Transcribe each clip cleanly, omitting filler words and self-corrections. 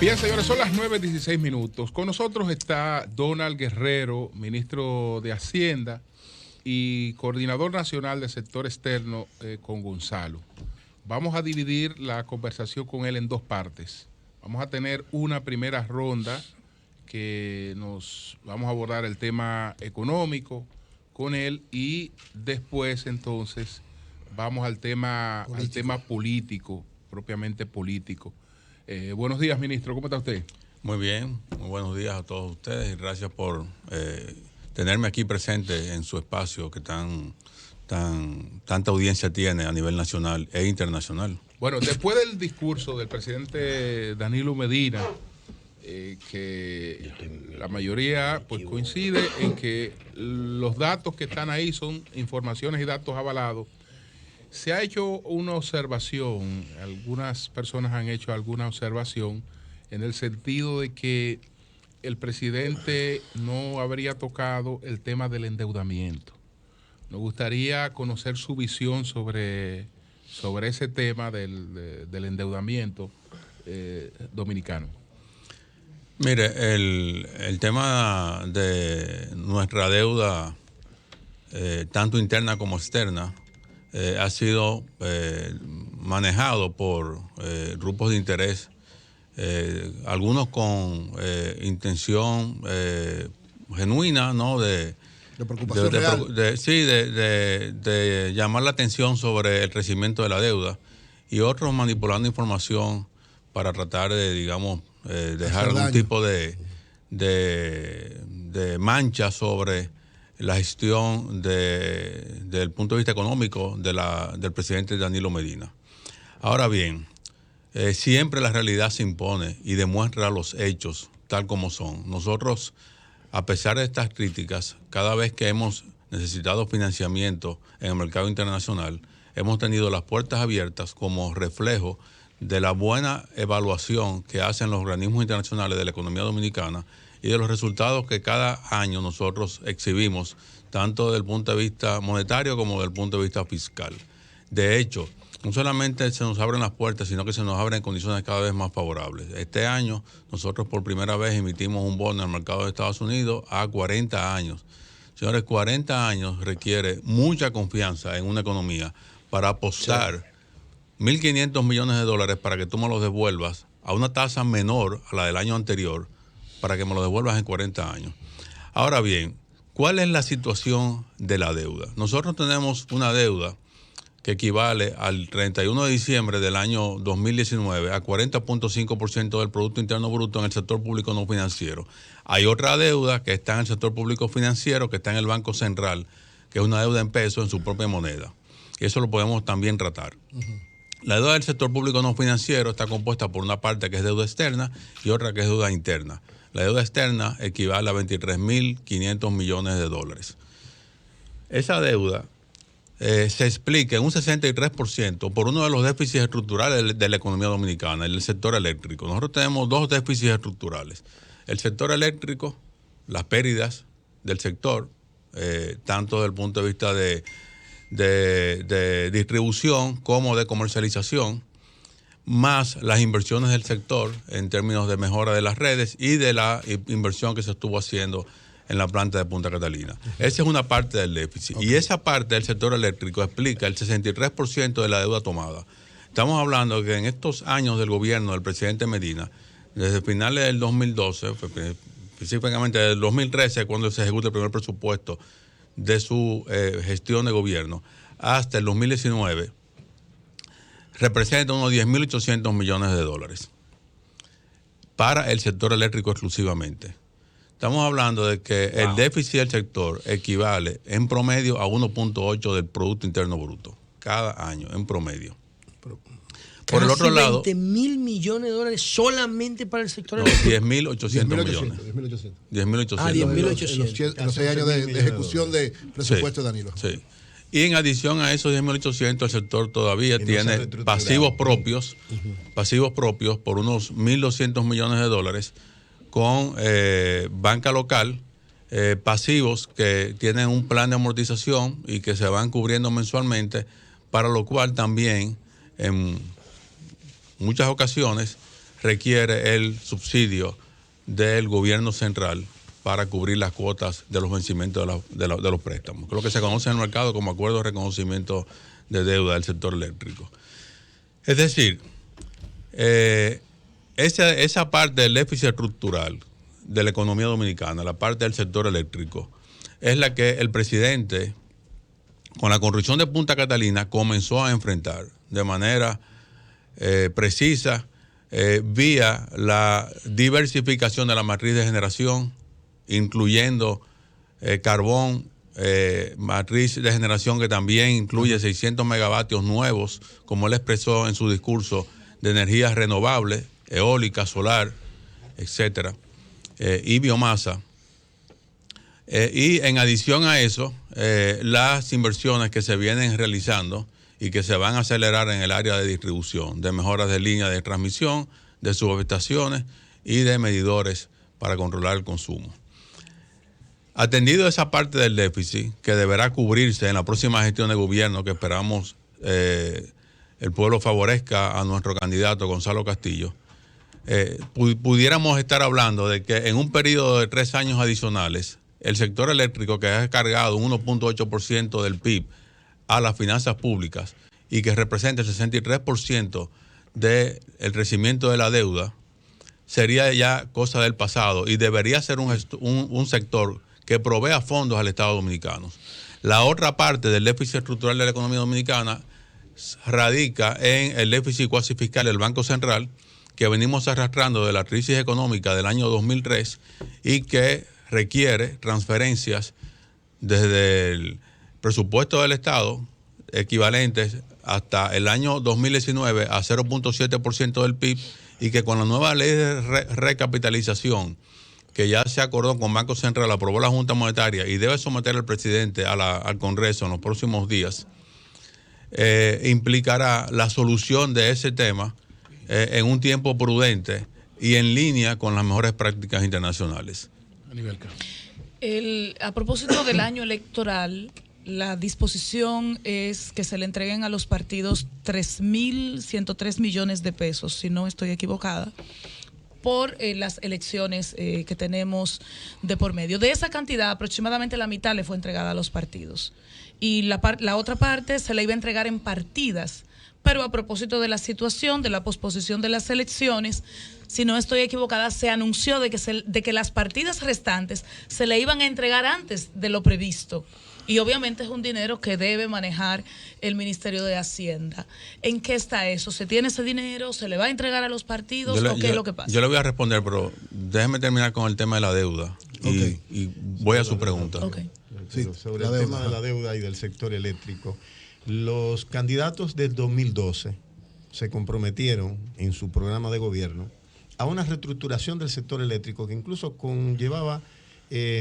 Bien, señores, son las 9:16. Con nosotros está Donald Guerrero, ministro de Hacienda y coordinador nacional del sector externo con Gonzalo. Vamos a dividir la conversación con él en dos partes. Vamos a tener una primera ronda que vamos a abordar el tema económico con él y después entonces vamos al tema político, propiamente político. Buenos días, ministro. ¿Cómo está usted? Muy bien. Muy buenos días a todos ustedes y gracias por tenerme aquí presente en su espacio que tanta audiencia tiene a nivel nacional e internacional. Bueno, después del discurso del presidente Danilo Medina, que la mayoría pues coincide en que los datos que están ahí son informaciones y datos avalados. Se ha hecho una observación, algunas personas han hecho alguna observación en el sentido de que el presidente no habría tocado el tema del endeudamiento. Nos gustaría conocer su visión sobre ese tema del endeudamiento dominicano. Mire, el tema de nuestra deuda, tanto interna como externa, ha sido manejado por grupos de interés, algunos con intención genuina, ¿no? De preocupación real. De llamar la atención sobre el crecimiento de la deuda, y otros manipulando información para tratar de, digamos, dejar algún tipo de mancha sobre la gestión del punto de vista económico del presidente Danilo Medina. Ahora bien, siempre la realidad se impone y demuestra los hechos tal como son. Nosotros, a pesar de estas críticas, cada vez que hemos necesitado financiamiento en el mercado internacional, hemos tenido las puertas abiertas como reflejo de la buena evaluación que hacen los organismos internacionales de la economía dominicana y de los resultados que cada año nosotros exhibimos, tanto desde el punto de vista monetario como desde el punto de vista fiscal. De hecho, no solamente se nos abren las puertas, sino que se nos abren en condiciones cada vez más favorables. Este año nosotros por primera vez emitimos un bono en el mercado de Estados Unidos a 40 años. Señores, 40 años requiere mucha confianza en una economía para apostar 1.500 millones de dólares para que tú me los devuelvas a una tasa menor a la del año anterior, para que me lo devuelvas en 40 años. Ahora bien, ¿cuál es la situación de la deuda? Nosotros tenemos una deuda que equivale al 31 de diciembre del año 2019 a 40.5% del Producto Interno Bruto en el sector público no financiero. Hay otra deuda que está en el sector público financiero, que está en el Banco Central, que es una deuda en pesos en su propia moneda. Y eso lo podemos también tratar. La deuda del sector público no financiero está compuesta por una parte que es deuda externa y otra que es deuda interna. La deuda externa equivale a 23.500 millones de dólares. Esa deuda se explica en un 63% por uno de los déficits estructurales de la economía dominicana, el sector eléctrico. Nosotros tenemos dos déficits estructurales. El sector eléctrico, las pérdidas del sector, tanto desde el punto de vista de distribución como de comercialización, más las inversiones del sector en términos de mejora de las redes y de la inversión que se estuvo haciendo en la planta de Punta Catalina. Esa es una parte del déficit. Okay. Y esa parte del sector eléctrico explica el 63% de la deuda tomada. Estamos hablando que en estos años del gobierno del presidente Medina, desde finales del 2012, específicamente desde el 2013, cuando se ejecuta el primer presupuesto de su gestión de gobierno, hasta el 2019, representa unos 10.800 millones de dólares para el sector eléctrico exclusivamente. Estamos hablando de que el déficit del sector equivale en promedio a 1.8 del Producto Interno Bruto cada año, en promedio. Por el otro lado, 20.000 millones de dólares solamente para el sector eléctrico. 10.800 millones. 10.800. Ah, 10.800. En los 6 años de ejecución de presupuesto, sí, de Danilo. Sí. Y en adición a esos 10.800, el sector todavía tiene pasivos propios por unos 1.200 millones de dólares con banca local, pasivos que tienen un plan de amortización y que se van cubriendo mensualmente, para lo cual también en muchas ocasiones requiere el subsidio del gobierno central para cubrir las cuotas de los vencimientos de los préstamos, que es lo que se conoce en el mercado como acuerdo de reconocimiento de deuda del sector eléctrico. Es decir, esa parte del déficit estructural de la economía dominicana, la parte del sector eléctrico, es la que el presidente, con la construcción de Punta Catalina, comenzó a enfrentar de manera precisa vía la diversificación de la matriz de generación, incluyendo carbón, matriz de generación que también incluye 600 megavatios nuevos, como él expresó en su discurso, de energías renovables, eólica, solar, etcétera, y biomasa. Y en adición a eso, las inversiones que se vienen realizando y que se van a acelerar en el área de distribución, de mejoras de líneas de transmisión, de subestaciones y de medidores para controlar el consumo. Atendido esa parte del déficit, que deberá cubrirse en la próxima gestión de gobierno, que esperamos el pueblo favorezca a nuestro candidato Gonzalo Castillo, pudiéramos estar hablando de que en un periodo de 3 años adicionales, el sector eléctrico, que ha cargado un 1.8% del PIB a las finanzas públicas y que representa el 63% del crecimiento de la deuda, sería ya cosa del pasado y debería ser un sector que provea fondos al Estado dominicano. La otra parte del déficit estructural de la economía dominicana radica en el déficit cuasi fiscal del Banco Central, que venimos arrastrando de la crisis económica del año 2003 y que requiere transferencias desde el presupuesto del Estado equivalentes hasta el año 2019 a 0.7% del PIB, y que con la nueva ley de recapitalización que ya se acordó con Banco Central, aprobó la Junta Monetaria y debe someter al presidente al Congreso en los próximos días, implicará la solución de ese tema en un tiempo prudente y en línea con las mejores prácticas internacionales. A propósito del año electoral, la disposición es que se le entreguen a los partidos 3.103 millones de pesos, si no estoy equivocada, por las elecciones que tenemos de por medio. De esa cantidad, aproximadamente la mitad le fue entregada a los partidos. Y la otra parte se le iba a entregar en partidas. Pero a propósito de la situación, de la posposición de las elecciones, si no estoy equivocada, se anunció de que las partidas restantes se le iban a entregar antes de lo previsto. Y obviamente es un dinero que debe manejar el Ministerio de Hacienda. ¿En qué está eso? ¿Se tiene ese dinero? ¿Se le va a entregar a los partidos? ¿O qué es lo que pasa? Yo le voy a responder, pero déjeme terminar con el tema de la deuda. Okay. Y voy a su pregunta. Okay. Sí, sobre el tema de la deuda y del sector eléctrico. Los candidatos del 2012 se comprometieron en su programa de gobierno a una reestructuración del sector eléctrico que incluso conllevaba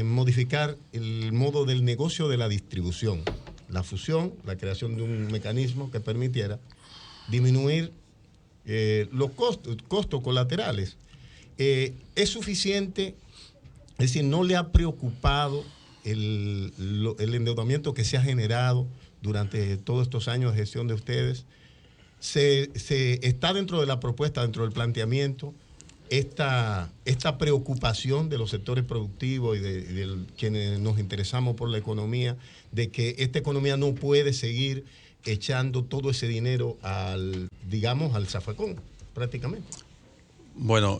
modificar el modo del negocio de la distribución, la fusión, la creación de un mecanismo que permitiera disminuir los costos colaterales. Es suficiente, es decir, no le ha preocupado el endeudamiento que se ha generado durante todos estos años de gestión de ustedes. Se está dentro de la propuesta, dentro del planteamiento, esta preocupación de los sectores productivos y de quienes nos interesamos por la economía, de que esta economía no puede seguir echando todo ese dinero al zafacón, prácticamente. Bueno,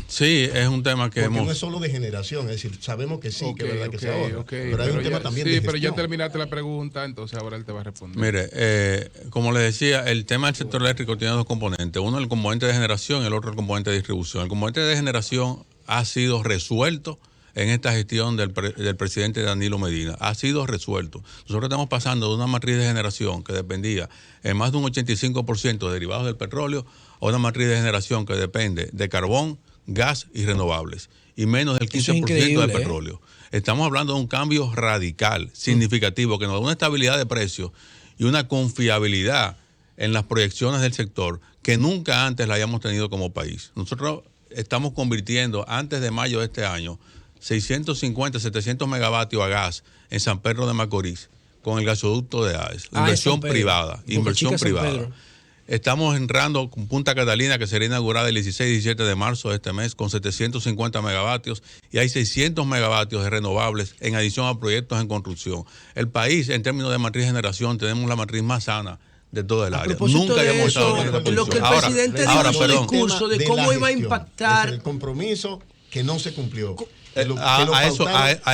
sí, es un tema que Porque no es solo de generación, es decir, sabemos que sí, que es verdad que se ahorra, pero hay un tema también de Sí, gestión. pero ya terminaste la pregunta, entonces ahora él te va a responder. Mire, como le decía, el tema del sector eléctrico tiene dos componentes. Uno, el componente de generación, y el otro, el componente de distribución. El componente de generación ha sido resuelto en esta gestión del presidente Danilo Medina. Ha sido resuelto. Nosotros estamos pasando de una matriz de generación que dependía en más de un 85% de derivados del petróleo a una matriz de generación que depende de carbón, gas y renovables, y menos del 15% del petróleo. Estamos hablando de un cambio radical, significativo, que nos da una estabilidad de precios y una confiabilidad en las proyecciones del sector que nunca antes la hayamos tenido como país. Nosotros estamos convirtiendo, antes de mayo de este año, 650, 700 megavatios a gas en San Pedro de Macorís con el gasoducto de AES. Inversión privada. Estamos entrando con Punta Catalina, que será inaugurada el 16 y 17 de marzo de este mes, con 750 megavatios, y hay 600 megavatios de renovables en adición a proyectos en construcción. El país, en términos de matriz de generación, tenemos la matriz más sana de todo el área. Nunca habíamos estado en esta posición. Lo que el presidente dijo en su discurso de cómo iba a impactar. El compromiso que no se cumplió. A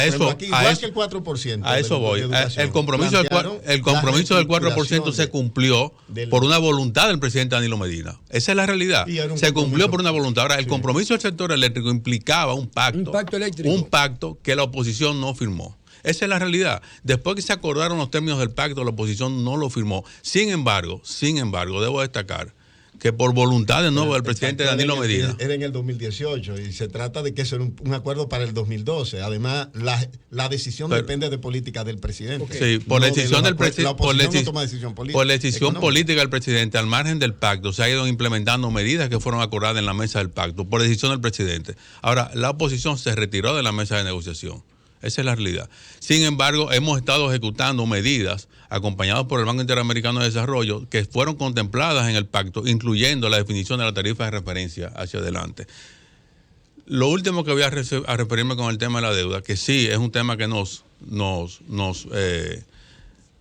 eso voy. El compromiso del 4% se cumplió por una voluntad del presidente Danilo Medina. Esa es la realidad. Se cumplió por una voluntad. Ahora, el compromiso del sector eléctrico implicaba un pacto que la oposición no firmó. Esa es la realidad. Después que se acordaron los términos del pacto, la oposición no lo firmó. Sin embargo, debo destacar que por voluntad de nuevo del presidente Danilo Medina. Era en el 2018 y se trata de que sea un acuerdo para el 2012. Además, la decisión depende de política del presidente. Sí, por la decisión del presidente. Por la decisión política del presidente, al margen del pacto, se ha ido implementando medidas que fueron acordadas en la mesa del pacto, por decisión del presidente. Ahora, la oposición se retiró de la mesa de negociación. Esa es la realidad. Sin embargo, hemos estado ejecutando medidas acompañadas por el Banco Interamericano de Desarrollo que fueron contempladas en el pacto, incluyendo la definición de la tarifa de referencia hacia adelante. Lo último que voy a referirme con el tema de la deuda, que sí es un tema que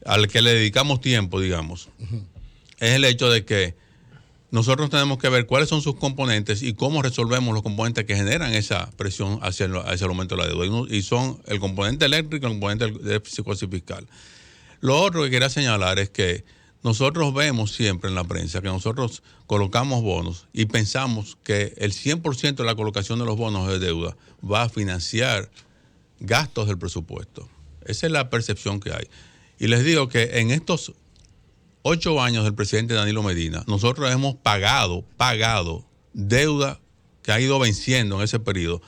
al que le dedicamos tiempo, digamos, es el hecho de que nosotros tenemos que ver cuáles son sus componentes y cómo resolvemos los componentes que generan esa presión hacia el aumento de la deuda. Y son el componente eléctrico y el componente del déficit fiscal. Lo otro que quería señalar es que nosotros vemos siempre en la prensa que nosotros colocamos bonos y pensamos que el 100% de la colocación de los bonos de deuda va a financiar gastos del presupuesto. Esa es la percepción que hay. Y les digo que en estos 8 años del presidente Danilo Medina, nosotros hemos pagado deuda que ha ido venciendo en ese periodo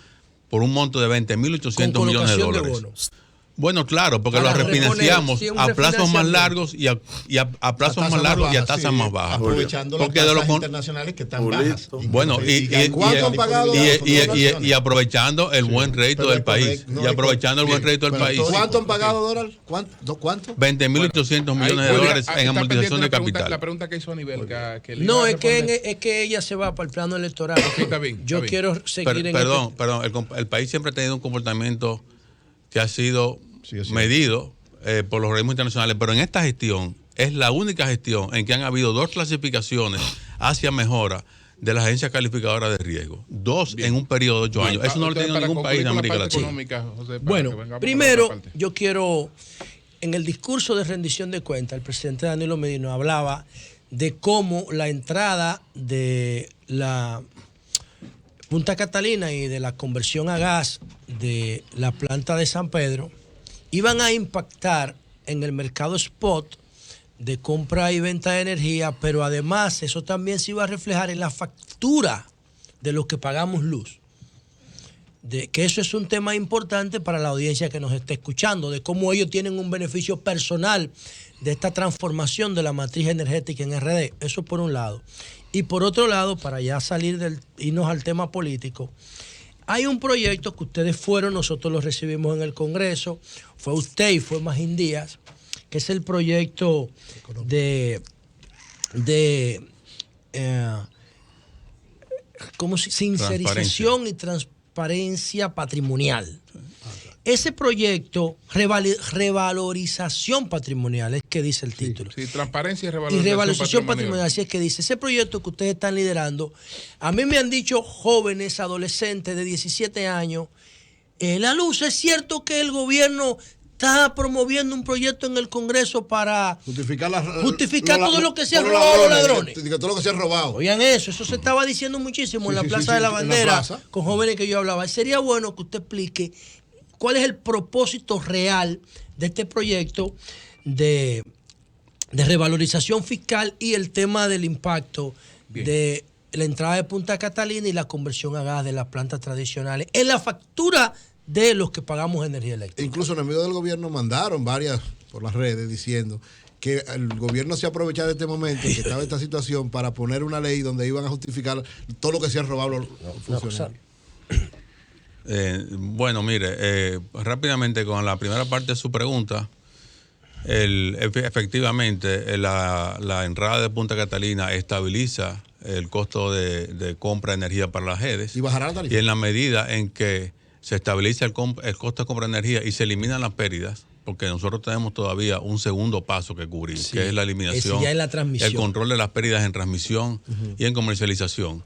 por un monto de 20.800 millones de dólares. De bonos. Bueno, claro, porque lo refinanciamos a plazos más largos y a plazos más largos y a tasas más bajas. Aprovechando las tasas internacionales que están bajas. Bueno, y aprovechando el buen rédito del país. Y aprovechando el buen rédito del país. ¿Cuánto han pagado dólares? ¿Cuánto? 20.800 millones de dólares en amortización de capital. La pregunta que hizo Aníbal. No, es que ella se va para el plano electoral. Yo quiero seguir en Perdón, el país siempre ha tenido un comportamiento que ha sido medido por los organismos internacionales, pero en esta gestión es la única gestión en que han habido 2 clasificaciones hacia mejora de las agencias calificadoras de riesgo. 2 en un periodo de 8 años. Eso no lo tiene ningún país de América Latina. José, bueno, primero yo quiero, en el discurso de rendición de cuentas, el presidente Danilo Medina hablaba de cómo la entrada de la Punta Catalina y de la conversión a gas de la planta de San Pedro iban a impactar en el mercado spot de compra y venta de energía, pero además eso también se iba a reflejar en la factura de los que pagamos luz. Que eso es un tema importante para la audiencia que nos está escuchando, de cómo ellos tienen un beneficio personal de esta transformación de la matriz energética en RD. Eso por un lado. Y por otro lado, para ya irnos al tema político, hay un proyecto que ustedes fueron, nosotros lo recibimos en el Congreso, fue usted y fue Magín Díaz, que es el proyecto sincerización y transparencia patrimonial. Ese proyecto, revalorización patrimonial, es que dice el título. Sí, transparencia y revalorización patrimonial, así es que dice. Ese proyecto que ustedes están liderando, a mí me han dicho jóvenes, adolescentes de 17 años, la luz, es cierto que el gobierno está promoviendo un proyecto en el Congreso para justificar todo lo que se han robado los ladrones. Todo lo que se ha robado. Oigan eso se estaba diciendo muchísimo en la Plaza de la Bandera, con jóvenes que yo hablaba. Sería bueno que usted explique cuál es el propósito real de este proyecto de revalorización fiscal y el tema del impacto de la entrada de Punta Catalina y la conversión a gas de las plantas tradicionales en la factura de los que pagamos energía eléctrica. Incluso en el medio del gobierno mandaron varias por las redes diciendo que el gobierno se aprovechaba de este momento, que estaba esta situación, para poner una ley donde iban a justificar todo lo que se han robado los funcionarios. Bueno, mire, rápidamente con la primera parte de su pregunta, efectivamente la entrada de Punta Catalina estabiliza el costo de compra de energía para las redes. ¿Y bajará la tarifa? Y en la medida en que se estabiliza el costo de compra de energía y se eliminan las pérdidas, porque nosotros tenemos todavía un segundo paso que cubrir, que es la eliminación, ya en la transmisión, el control de las pérdidas en transmisión y en comercialización,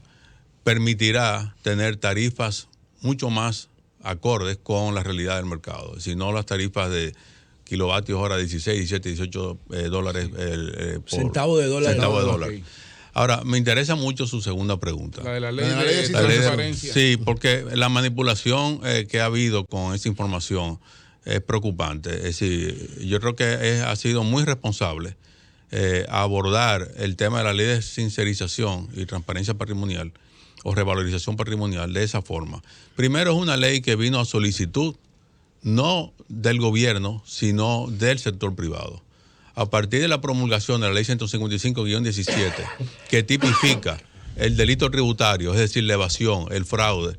permitirá tener tarifas mucho más acordes con la realidad del mercado. Si no, las tarifas de kilovatios hora 16, 17, 18 dólares por centavo de dólar. Okay. Ahora, me interesa mucho su segunda pregunta. La de la ley de transparencia. Sí, porque la manipulación que ha habido con esa información es preocupante. Es decir, yo creo que ha sido muy responsable abordar el tema de la ley de sincerización y transparencia patrimonial o revalorización patrimonial de esa forma. Primero, es una ley que vino a solicitud no del gobierno, sino del sector privado. A partir de la promulgación de la ley 155-17, que tipifica el delito tributario, es decir, la evasión, el fraude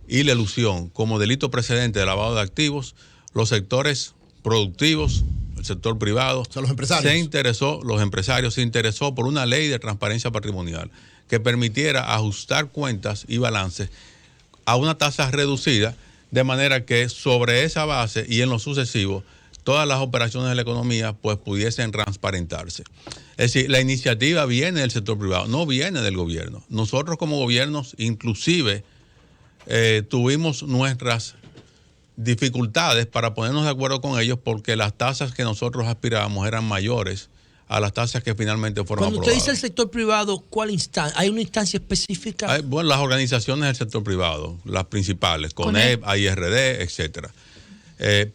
y la elusión como delito precedente de lavado de activos, los sectores productivos, el sector privado, o sea, los empresarios se interesó por una ley de transparencia patrimonial que permitiera ajustar cuentas y balances a una tasa reducida, de manera que sobre esa base y en lo sucesivo todas las operaciones de la economía pues pudiesen transparentarse. Es decir, la iniciativa viene del sector privado, no viene del gobierno. Nosotros como gobiernos inclusive tuvimos nuestras dificultades para ponernos de acuerdo con ellos porque las tasas que nosotros aspirábamos eran mayores a las tasas que finalmente fueron aprobadas. Cuando usted dice el sector privado, ¿cuál instancia? ¿Hay una instancia específica? Bueno, las organizaciones del sector privado, las principales, CONEP, AIRD, etcétera.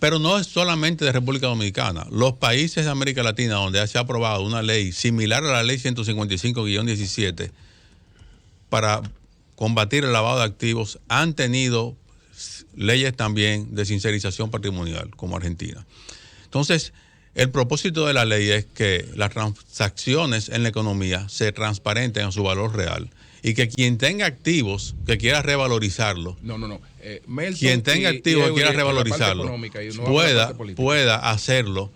Pero no es solamente de República Dominicana. Los países de América Latina donde se ha aprobado una ley similar a la ley 155-17 para combatir el lavado de activos han tenido leyes también de sincerización patrimonial, como Argentina. Entonces, el propósito de la ley es que las transacciones en la economía se transparenten a su valor real y que quien tenga activos que quiera revalorizarlo, quien tenga activos que quiera revalorizarlo, pueda hacerlo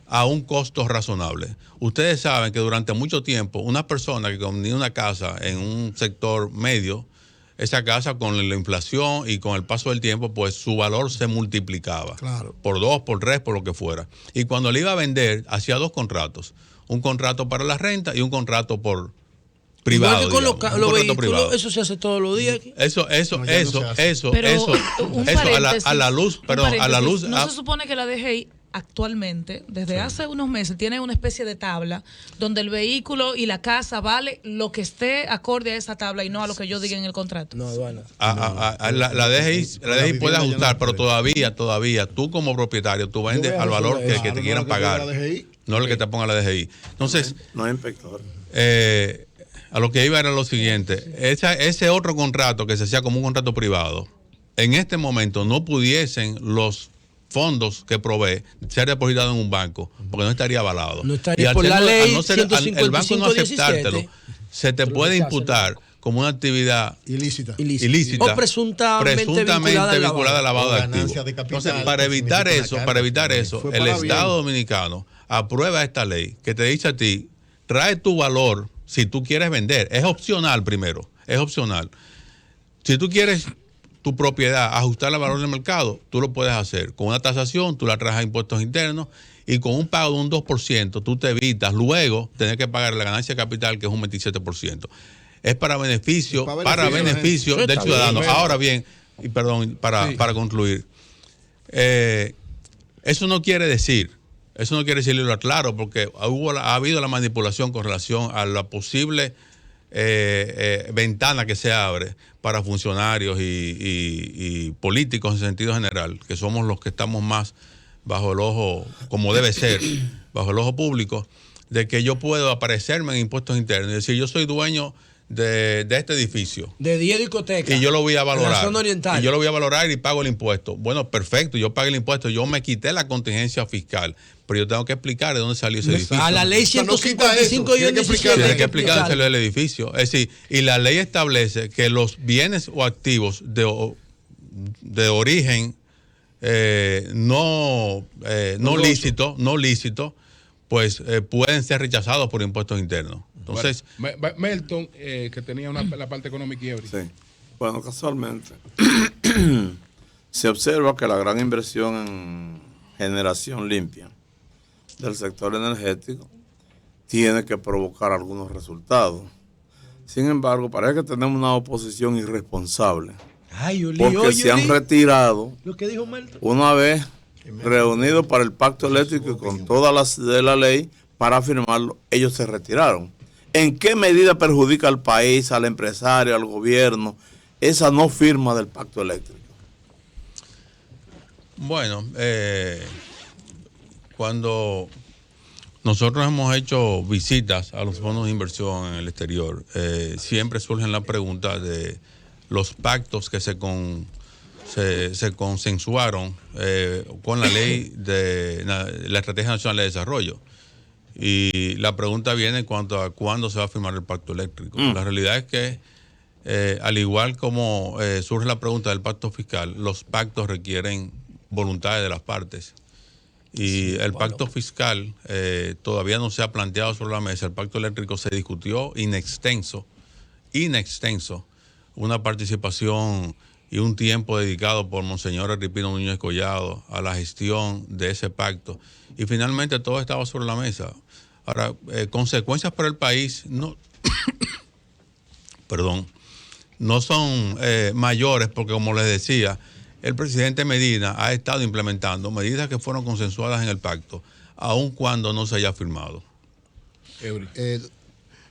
a un costo razonable. Ustedes saben que durante mucho tiempo una persona que tenía una casa en un sector medio, esa casa con la inflación y con el paso del tiempo, pues su valor se multiplicaba. Claro. Por 2, por 3, por lo que fuera. Y cuando le iba a vender, hacía 2 contratos. Un contrato para la renta y un contrato por privado. Igual que con los vehículos, eso se hace todos los días. Eso a la luz. No se supone que la DGI actualmente, desde hace unos meses, tiene una especie de tabla donde el vehículo y la casa vale lo que esté acorde a esa tabla y no a lo que yo diga en el contrato. No, bueno. La DGI puede ajustar, pero todavía, tú como propietario, tú vendes al valor que te quieran pagar. No el que te ponga la DGI. Entonces, no es inspector. A lo que iba era lo siguiente, ese otro contrato que se hacía como un contrato privado, en este momento no pudiesen los fondos que provee ser depositado en un banco, porque no estaría avalado. No estaría por la ley 155-17. El banco no aceptártelo, se te puede imputar como una actividad ilícita o presuntamente vinculada al lavado de activos. Entonces, para evitar eso, el Estado Dominicano aprueba esta ley que te dice a ti, trae tu valor si tú quieres vender. Es opcional primero, es opcional. Si tú quieres tu propiedad ajustar al valor del mercado, tú lo puedes hacer. Con una tasación, tú la traes a impuestos internos y con un pago de un 2%, tú te evitas luego tener que pagar la ganancia de capital, que es un 27%. Es para beneficio del ciudadano. Ahora bien, y perdón, para concluir, eso no quiere decir, y lo aclaro, porque ha habido la manipulación con relación a la posible ventana que se abre para funcionarios y políticos en sentido general, que somos los que estamos más bajo el ojo, como debe ser, bajo el ojo público, de que yo puedo aparecerme en impuestos internos y decir, yo soy dueño de este edificio. De 10 discotecas. Y yo lo voy a valorar. En la zona oriental. Y yo lo voy a valorar y pago el impuesto. Bueno, perfecto, yo pago el impuesto, yo me quité la contingencia fiscal, pero yo tengo que explicar de dónde salió ese edificio. A la ley 155 Tiene que explicar dónde salió el edificio. Es decir, y la ley establece que los bienes o activos de origen no lícito, pues pueden ser rechazados por impuestos internos. Entonces, bueno, Melton, que tenía la parte económica y Eury. Sí. Bueno, casualmente se observa que la gran inversión en generación limpia del sector energético tiene que provocar algunos resultados. Sin embargo, parece que tenemos una oposición irresponsable. Porque se han retirado lo que dijo Melton, una vez reunidos para el pacto eléctrico y con todas las de la ley para firmarlo, ellos se retiraron. ¿En qué medida perjudica al país, al empresario, al gobierno, esa no firma del pacto eléctrico? Bueno, cuando nosotros hemos hecho visitas a los fondos de inversión en el exterior, siempre surgen la pregunta de los pactos que se consensuaron con la ley de la Estrategia Nacional de Desarrollo. Y la pregunta viene en cuanto a cuándo se va a firmar el pacto eléctrico. La realidad es que, al igual como surge la pregunta del pacto fiscal, los pactos requieren voluntades de las partes. Y el pacto fiscal todavía no se ha planteado sobre la mesa. El pacto eléctrico se discutió in extenso, una participación y un tiempo dedicado por Monseñor Agripino Núñez Collado a la gestión de ese pacto. Y finalmente todo estaba sobre la mesa. Ahora, consecuencias para el país no, no son mayores porque, como les decía, el presidente Medina ha estado implementando medidas que fueron consensuadas en el pacto, aun cuando no se haya firmado.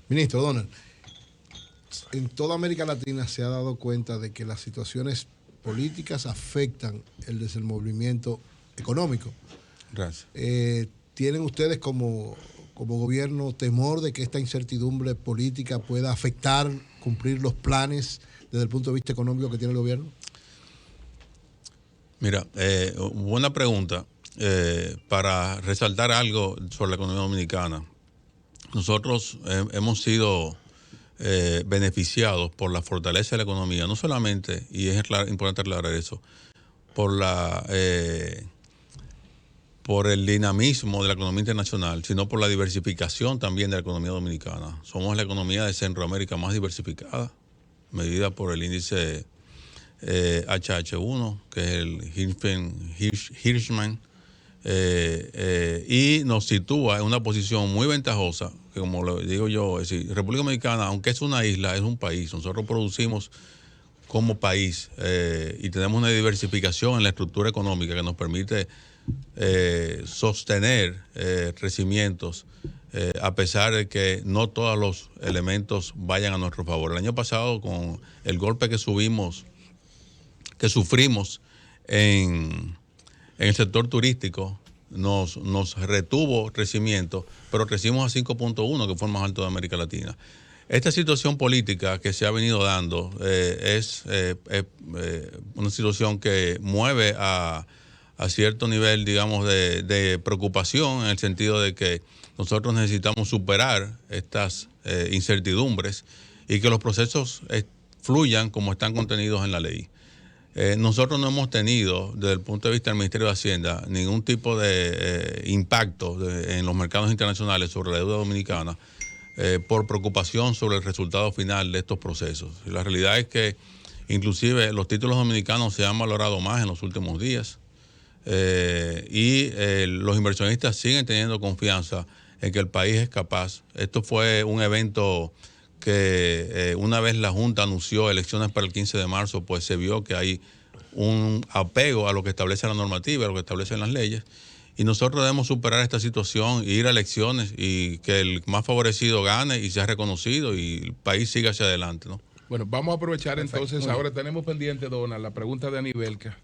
Ministro Donald, en toda América Latina se ha dado cuenta de que las situaciones políticas afectan el desenvolvimiento económico. Gracias. ¿Tienen ustedes como gobierno temor de que esta incertidumbre política pueda afectar, cumplir los planes desde el punto de vista económico que tiene el gobierno? Mira, buena pregunta. Para resaltar algo sobre la economía dominicana, nosotros hemos sido beneficiados por la fortaleza de la economía, no solamente, y es importante aclarar eso, por el dinamismo de la economía internacional, sino por la diversificación también de la economía dominicana. Somos la economía de Centroamérica más diversificada, medida por el índice HH1, que es el Hirschman, y nos sitúa en una posición muy ventajosa, que como lo digo yo, es decir, República Dominicana, aunque es una isla, es un país. Nosotros producimos como país y tenemos una diversificación en la estructura económica que nos permite sostener crecimientos a pesar de que no todos los elementos vayan a nuestro favor. El año pasado, con el golpe que sufrimos en el sector turístico, nos retuvo crecimiento, pero crecimos a 5.1, que fue el más alto de América Latina. Esta situación política que se ha venido dando es una situación que mueve a cierto nivel, digamos, de preocupación, en el sentido de que nosotros necesitamos superar estas incertidumbres y que los procesos fluyan como están contenidos en la ley. Nosotros no hemos tenido, desde el punto de vista del Ministerio de Hacienda, ningún tipo de impacto en los mercados internacionales sobre la deuda dominicana por preocupación sobre el resultado final de estos procesos. Y la realidad es que inclusive los títulos dominicanos se han valorado más en los últimos días y los inversionistas siguen teniendo confianza en que el país es capaz. Esto fue un evento que una vez la Junta anunció elecciones para el 15 de marzo, pues se vio que hay un apego a lo que establece la normativa, a lo que establecen las leyes, y nosotros debemos superar esta situación, ir a elecciones y que el más favorecido gane y sea reconocido y el país siga hacia adelante, ¿no? Bueno, vamos a aprovechar entonces, ahora tenemos pendiente, Donald, la pregunta de Anibelka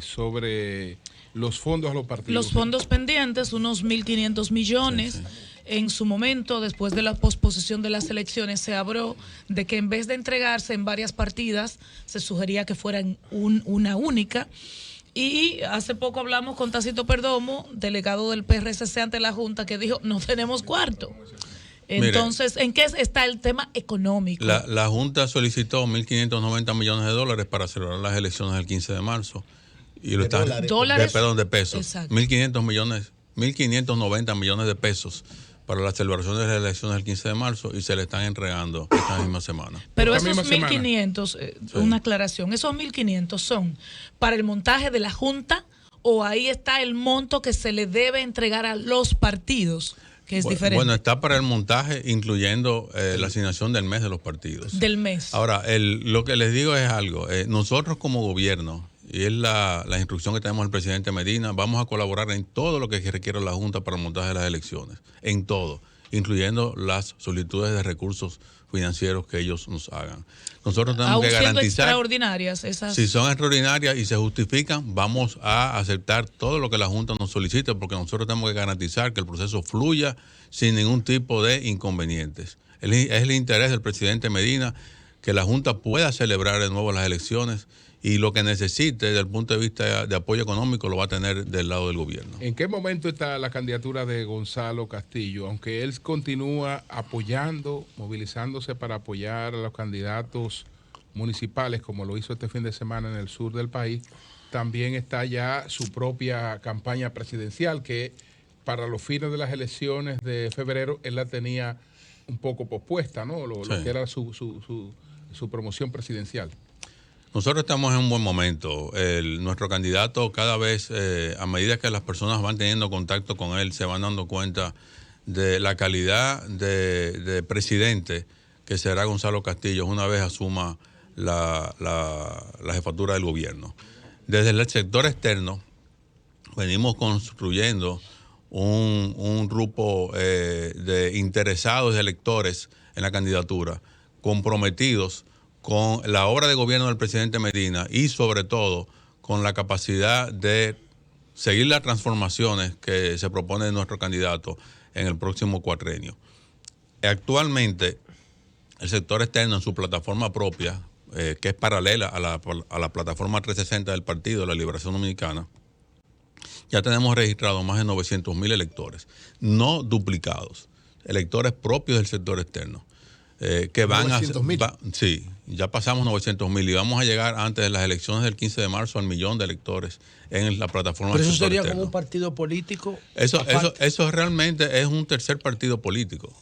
sobre los fondos a los partidos. Los fondos pendientes, unos 1.500 millones. Sí. En su momento, después de la posposición de las elecciones, se habló de que en vez de entregarse en varias partidas, se sugería que fueran una única. Y hace poco hablamos con Tácito Perdomo, delegado del PRCC ante la Junta, que dijo, no tenemos cuarto. Entonces, ¿en qué está el tema económico? La Junta solicitó 1.590 millones de dólares para celebrar las elecciones del 15 de marzo. Y lo están, ¿Dólares? Perdón, de pesos. 1.500 millones 1.590 millones de pesos para la celebración de las elecciones del 15 de marzo y se le están entregando esta misma semana. Pero Esta esos misma 1.500, una aclaración, esos 1.500 son para el montaje de la Junta o ahí está el monto que se le debe entregar a los partidos, que es diferente. Bueno, está para el montaje, incluyendo la asignación del mes de los partidos. Del mes. Ahora, lo que les digo es algo. Nosotros como gobierno, y es la instrucción que tenemos del presidente Medina, vamos a colaborar en todo lo que requiera la Junta para el montaje de las elecciones. En todo, incluyendo las solicitudes de recursos financieros que ellos nos hagan. Nosotros tenemos que garantizar, extraordinarias esas. si son extraordinarias y se justifican, vamos a aceptar todo lo que la Junta nos solicite, porque nosotros tenemos que garantizar que el proceso fluya sin ningún tipo de inconvenientes. Es el interés del presidente Medina que la Junta pueda celebrar de nuevo las elecciones y lo que necesite desde el punto de vista de apoyo económico lo va a tener del lado del gobierno. ¿En qué momento está la candidatura de Gonzalo Castillo? Aunque él continúa apoyando, movilizándose para apoyar a los candidatos municipales, como lo hizo este fin de semana en el sur del país, también está ya su propia campaña presidencial, que para los fines de las elecciones de febrero él la tenía un poco pospuesta, ¿no? Lo que era su promoción presidencial. Nosotros estamos en un buen momento. Nuestro candidato cada vez, a medida que las personas van teniendo contacto con él, se van dando cuenta de la calidad de presidente que será Gonzalo Castillo una vez asuma la jefatura del gobierno. Desde el sector externo venimos construyendo un grupo de interesados y electores en la candidatura, comprometidos con la obra de gobierno del presidente Medina y sobre todo con la capacidad de seguir las transformaciones que se propone nuestro candidato en el próximo cuatrenio. Actualmente, el sector externo en su plataforma propia, que es paralela a la plataforma 360 del Partido de la Liberación Dominicana, ya tenemos registrados más de 900,000 electores, no duplicados, electores propios del sector externo. Que van 900,000. Sí, ya pasamos 900,000 y vamos a llegar antes de las elecciones del 15 de marzo al 1,000,000 de electores en la plataforma. Pero del eso sector sería externo. como un partido político. Eso realmente es un tercer partido político,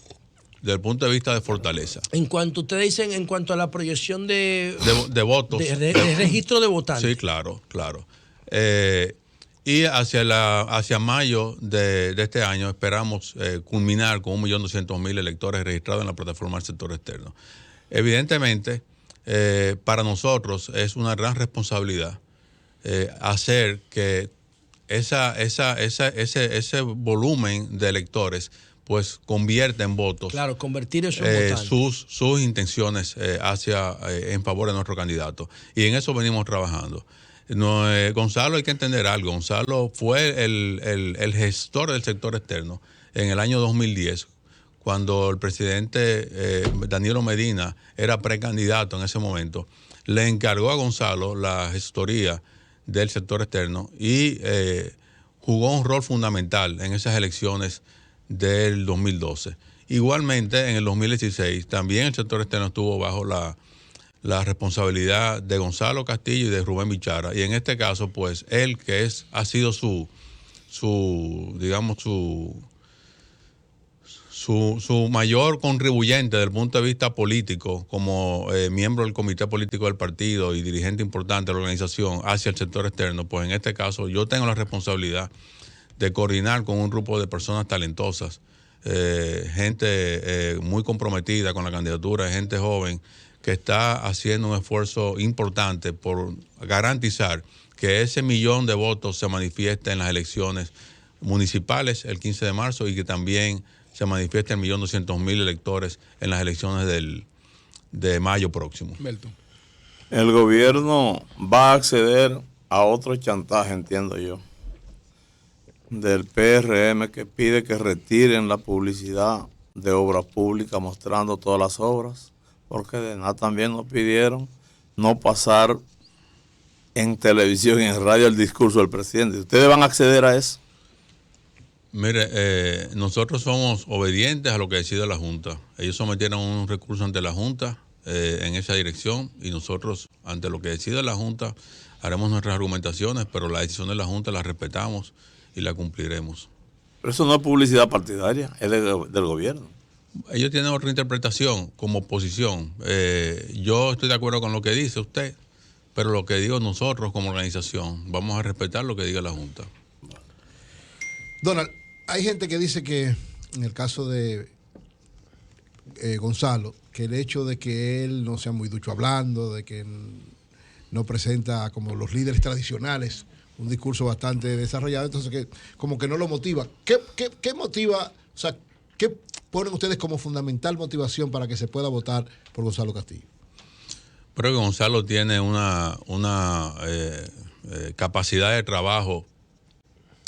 desde el punto de vista de fortaleza. En cuanto ustedes dicen, en cuanto a la proyección de votos. de registro de votantes. Sí, claro. Y hacia mayo de este año esperamos culminar con 1.200.000 electores registrados en la plataforma del sector externo. Evidentemente, para nosotros es una gran responsabilidad hacer que ese volumen de electores pues convierta en votos. Claro, convertir eso en votantes. Sus intenciones en favor de nuestro candidato. Y en eso venimos trabajando. No, Gonzalo, hay que entender algo. Gonzalo fue el gestor del sector externo en el año 2010, cuando el presidente Danilo Medina era precandidato en ese momento. Le encargó a Gonzalo la gestoría del sector externo y jugó un rol fundamental en esas elecciones del 2012. Igualmente, en el 2016, también el sector externo estuvo bajo la responsabilidad de Gonzalo Castillo y de Rubén Bichara. Y en este caso, pues, él que ha sido su mayor contribuyente desde el punto de vista político, como miembro del comité político del partido y dirigente importante de la organización hacia el sector externo, pues en este caso yo tengo la responsabilidad de coordinar con un grupo de personas talentosas, gente muy comprometida con la candidatura, gente joven, que está haciendo un esfuerzo importante por garantizar que ese 1,000,000 de votos se manifieste en las elecciones municipales el 15 de marzo y que también se manifieste el 1.200.000 electores en las elecciones de mayo próximo. Melton. El gobierno va a acceder a otro chantaje, entiendo yo, del PRM, que pide que retiren la publicidad de obra pública mostrando todas las obras, porque de nada también nos pidieron no pasar en televisión y en radio el discurso del presidente. ¿Ustedes van a acceder a eso? Mire, nosotros somos obedientes a lo que decide la Junta. Ellos sometieron un recurso ante la Junta en esa dirección y nosotros, ante lo que decide la Junta, haremos nuestras argumentaciones, pero la decisión de la Junta la respetamos y la cumpliremos. Pero eso no es publicidad partidaria, es del gobierno. Ellos tienen otra interpretación como oposición. Yo estoy de acuerdo con lo que dice usted, pero lo que digo nosotros como organización, vamos a respetar lo que diga la Junta. Donald, hay gente que dice que en el caso de Gonzalo, que el hecho de que él no sea muy ducho hablando, de que no presenta como los líderes tradicionales un discurso bastante desarrollado, entonces que como que no lo motiva. ¿Qué motiva, o sea, qué ponen ustedes como fundamental motivación para que se pueda votar por Gonzalo Castillo? Creo que Gonzalo tiene una capacidad de trabajo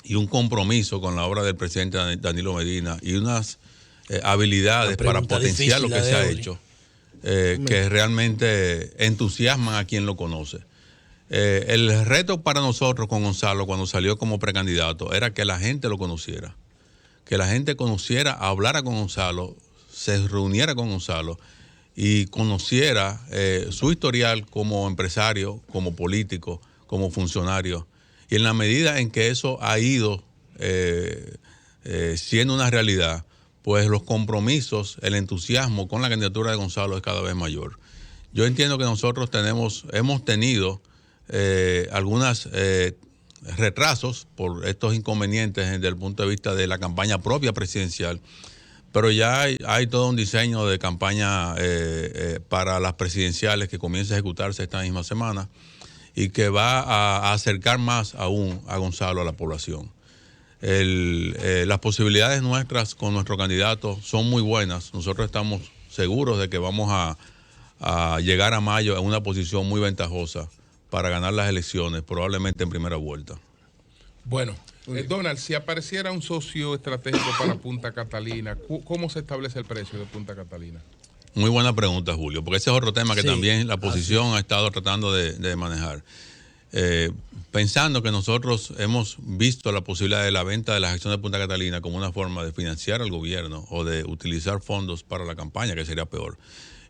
y un compromiso con la obra del presidente Danilo Medina y unas habilidades para potenciar lo que se ha hecho, que realmente entusiasman a quien lo conoce. El reto para nosotros con Gonzalo cuando salió como precandidato era que la gente lo conociera, que la gente conociera, hablara con Gonzalo, se reuniera con Gonzalo y conociera su historial como empresario, como político, como funcionario. Y en la medida en que eso ha ido siendo una realidad, pues los compromisos, el entusiasmo con la candidatura de Gonzalo es cada vez mayor. Yo entiendo que nosotros hemos tenido algunos retrasos por estos inconvenientes desde el punto de vista de la campaña propia presidencial, pero ya hay todo un diseño de campaña para las presidenciales que comienza a ejecutarse esta misma semana y que va a acercar más aún a Gonzalo a la población. Las posibilidades nuestras con nuestro candidato son muy buenas. Nosotros estamos seguros de que vamos a llegar a mayo en una posición muy ventajosa para ganar las elecciones, probablemente en primera vuelta. Bueno, Donald, si apareciera un socio estratégico para Punta Catalina, ¿cómo se establece el precio de Punta Catalina? Muy buena pregunta, Julio, porque ese es otro tema que también la oposición ha estado tratando de manejar. Pensando que nosotros hemos visto la posibilidad de la venta de las acciones de Punta Catalina como una forma de financiar al gobierno o de utilizar fondos para la campaña, que sería peor.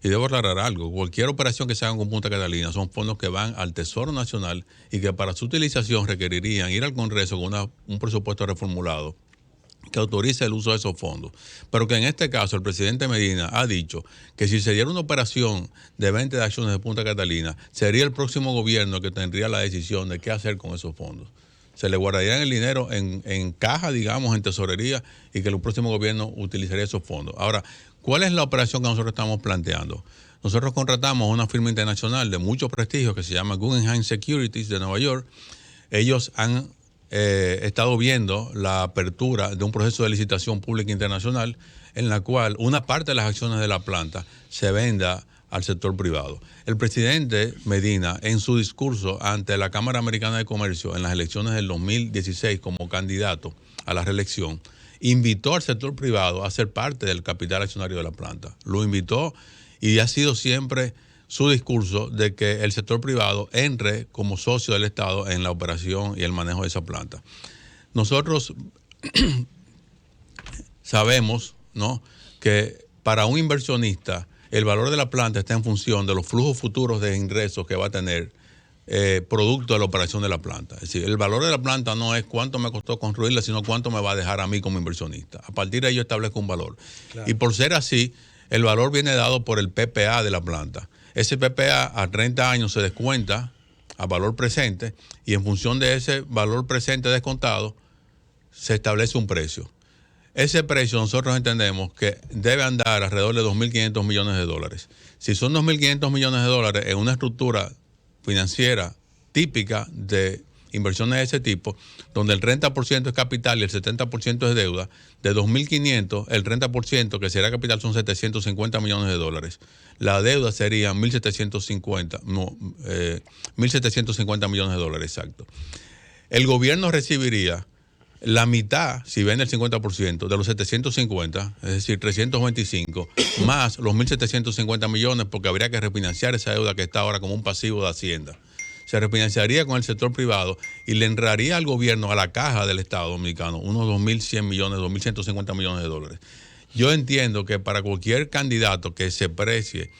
Y debo aclarar algo, cualquier operación que se haga con Punta Catalina son fondos que van al Tesoro Nacional y que para su utilización requerirían ir al Congreso con un presupuesto reformulado que autorice el uso de esos fondos. Pero que en este caso el presidente Medina ha dicho que si se diera una operación de venta de acciones de Punta Catalina, sería el próximo gobierno que tendría la decisión de qué hacer con esos fondos. Se le guardarían el dinero en caja, digamos, en tesorería, y que el próximo gobierno utilizaría esos fondos. Ahora, ¿cuál es la operación que nosotros estamos planteando? Nosotros contratamos una firma internacional de mucho prestigio que se llama Guggenheim Securities de Nueva York. Ellos han estado viendo la apertura de un proceso de licitación pública internacional en la cual una parte de las acciones de la planta se venda al sector privado. El presidente Medina, en su discurso ante la Cámara Americana de Comercio en las elecciones del 2016 como candidato a la reelección, invitó al sector privado a ser parte del capital accionario de la planta. Lo invitó y ha sido siempre su discurso de que el sector privado entre como socio del Estado en la operación y el manejo de esa planta. Nosotros sabemos, ¿no?, que para un inversionista el valor de la planta está en función de los flujos futuros de ingresos que va a tener producto de la operación de la planta. Es decir, el valor de la planta no es cuánto me costó construirla, sino cuánto me va a dejar a mí como inversionista. A partir de ahí yo establezco un valor. Claro. Y por ser así, el valor viene dado por el PPA de la planta. Ese PPA a 30 años se descuenta a valor presente y en función de ese valor presente descontado se establece un precio. Ese precio nosotros entendemos que debe andar alrededor de 2.500 millones de dólares. Si son 2.500 millones de dólares en una estructura financiera típica de inversiones de ese tipo, donde el 30% es capital y el 70% es deuda, de 2.500, el 30% que será capital son 750 millones de dólares. La deuda sería 1.750 millones de dólares, exacto. El gobierno recibiría la mitad, si vende el 50%, de los 750, es decir, 325, más los 1.750 millones, porque habría que refinanciar esa deuda que está ahora como un pasivo de Hacienda. Se refinanciaría con el sector privado y le entraría al gobierno, a la caja del Estado Dominicano, unos 2.100 millones, 2.150 millones de dólares. Yo entiendo que para cualquier candidato que se precie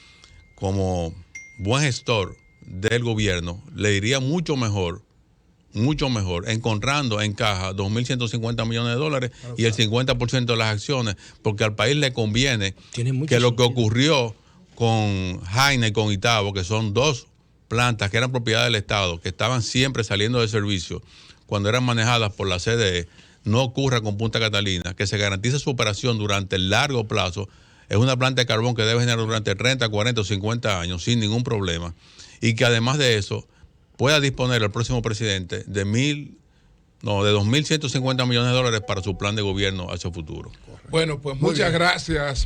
como buen gestor del gobierno, le iría mucho mejor mucho mejor, encontrando en caja 2.150 millones de dólares y el 50% de las acciones, porque al país le conviene que lo que ocurrió con Jaina y con Itabo, que son dos plantas que eran propiedad del Estado, que estaban siempre saliendo de servicio cuando eran manejadas por la CDE, no ocurra con Punta Catalina, que se garantice su operación durante el largo plazo. Es una planta de carbón que debe generar durante 30, 40 o 50 años sin ningún problema, y que además de eso pueda disponer el próximo presidente de 2.150 millones de dólares para su plan de gobierno hacia el futuro. Bueno, pues muchas gracias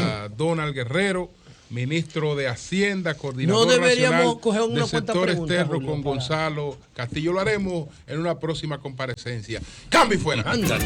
a Donald Guerrero, ministro de Hacienda, coordinador nacional del sector externo, Julio, con Gonzalo Castillo. Lo haremos en una próxima comparecencia. ¡Cambio y fuera! ¡Ándale!